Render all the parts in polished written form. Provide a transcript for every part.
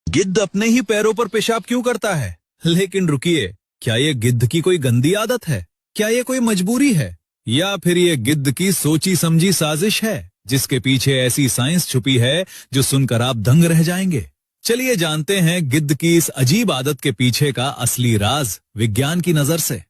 गिद्ध अपने ही पैरों पर पेशाब क्यों करता है? लेकिन रुकिए, क्या ये गिद्ध की कोई गंदी आदत है? क्या ये कोई मजबूरी है? या फिर ये गिद्ध की सोची समझी साजिश है जिसके पीछे ऐसी साइंस छुपी है जो सुनकर आप दंग रह जाएंगे? चलिए जानते हैं गिद्ध की इस अजीब आदत के पीछे का असली राज विज्ञान की नजर से।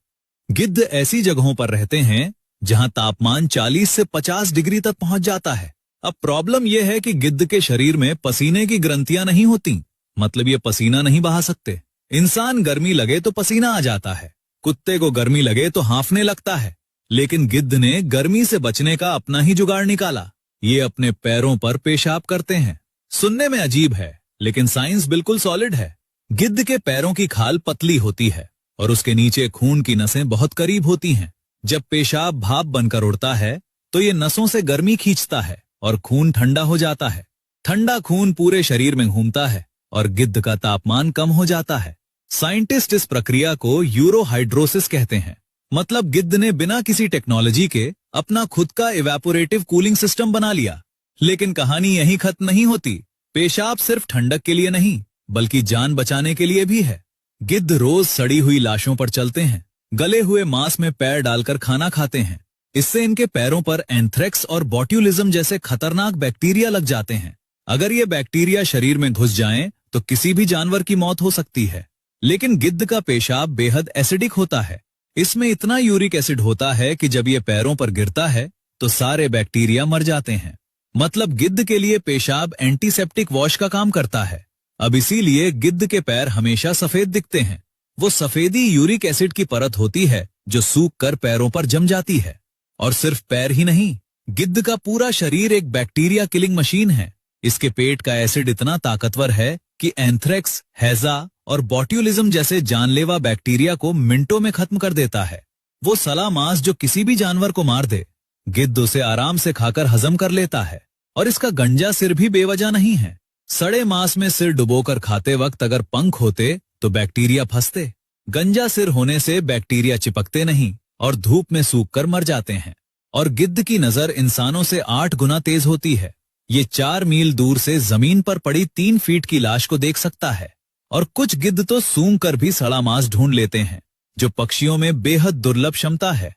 गिद्ध ऐसी जगहों पर रहते हैं जहां तापमान 40 से 50 डिग्री तक पहुंच जाता है। अब प्रॉब्लम यह है कि गिद्ध के शरीर में पसीने की ग्रंथियां नहीं होती, मतलब ये पसीना नहीं बहा सकते। इंसान गर्मी लगे तो पसीना आ जाता है, कुत्ते को गर्मी लगे तो हांफने लगता है, लेकिन गिद्ध ने गर्मी से बचने का अपना ही जुगाड़ निकाला। ये अपने पैरों पर पेशाब करते हैं। सुनने में अजीब है लेकिन साइंस बिल्कुल सॉलिड है। गिद्ध के पैरों की खाल पतली होती है और उसके नीचे खून की नसें बहुत करीब होती हैं। जब पेशाब भाप बनकर उड़ता है तो ये नसों से गर्मी खींचता है और खून ठंडा हो जाता है। ठंडा खून पूरे शरीर में घूमता है और गिद्ध का तापमान कम हो जाता है। साइंटिस्ट इस प्रक्रिया को यूरोहाइड्रोसिस कहते हैं। मतलब गिद्ध ने बिना किसी टेक्नोलॉजी के अपना खुद का इवेपोरेटिव कूलिंग सिस्टम बना लिया। लेकिन कहानी यहीं खत्म नहीं होती। पेशाब सिर्फ ठंडक के लिए नहीं बल्कि जान बचाने के लिए भी है। गिद्ध रोज सड़ी हुई लाशों पर चलते हैं, गले हुए मांस में पैर डालकर खाना खाते हैं। इससे इनके पैरों पर एंथ्रेक्स और बॉट्यूलिज्म जैसे खतरनाक बैक्टीरिया लग जाते हैं। अगर ये बैक्टीरिया शरीर में घुस जाएं तो किसी भी जानवर की मौत हो सकती है। लेकिन गिद्ध का पेशाब बेहद एसिडिक होता है। इसमें इतना यूरिक एसिड होता है कि जब ये पैरों पर गिरता है तो सारे बैक्टीरिया मर जाते हैं। मतलब गिद्ध के लिए पेशाब एंटीसेप्टिक वॉश का काम करता है। अब इसीलिए गिद्ध के पैर हमेशा सफेद दिखते हैं। वो सफेदी यूरिक एसिड की परत होती है जो सूख कर पैरों पर जम जाती है। और सिर्फ पैर ही नहीं, गिद्ध का पूरा शरीर एक बैक्टीरिया किलिंग मशीन है। इसके पेट का एसिड इतना ताकतवर है कि एंथ्रेक्स, हैजा और बॉट्यूलिज्म जैसे जानलेवा बैक्टीरिया को मिनटों में खत्म कर देता है। वो सला मांस जो किसी भी जानवर को मार दे, गिद्ध उसे आराम से खाकर हजम कर लेता है। और इसका गंजा सिर भी बेवजह नहीं है। सड़े मांस में सिर डुबोकर खाते वक्त अगर पंख होते तो बैक्टीरिया फंसते। गंजा सिर होने से बैक्टीरिया चिपकते नहीं और धूप में सूख कर मर जाते हैं। और गिद्ध की नजर इंसानों से 8 गुना तेज होती है। ये 4 मील दूर से जमीन पर पड़ी 3 फीट की लाश को देख सकता है। और कुछ गिद्ध तो सूंघ कर भी सड़ा मांस ढूंढ लेते हैं, जो पक्षियों में बेहद दुर्लभ क्षमता है।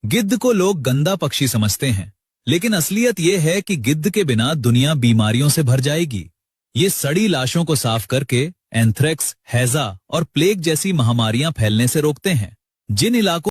गिद्ध को लोग गंदा पक्षी समझते हैं, लेकिन असलियत यह है कि गिद्ध के बिना दुनिया बीमारियों से भर जाएगी। ये सड़ी लाशों को साफ करके एंथ्रेक्स, हैजा और प्लेग जैसी महामारियां फैलने से रोकते हैं। जिन इलाकों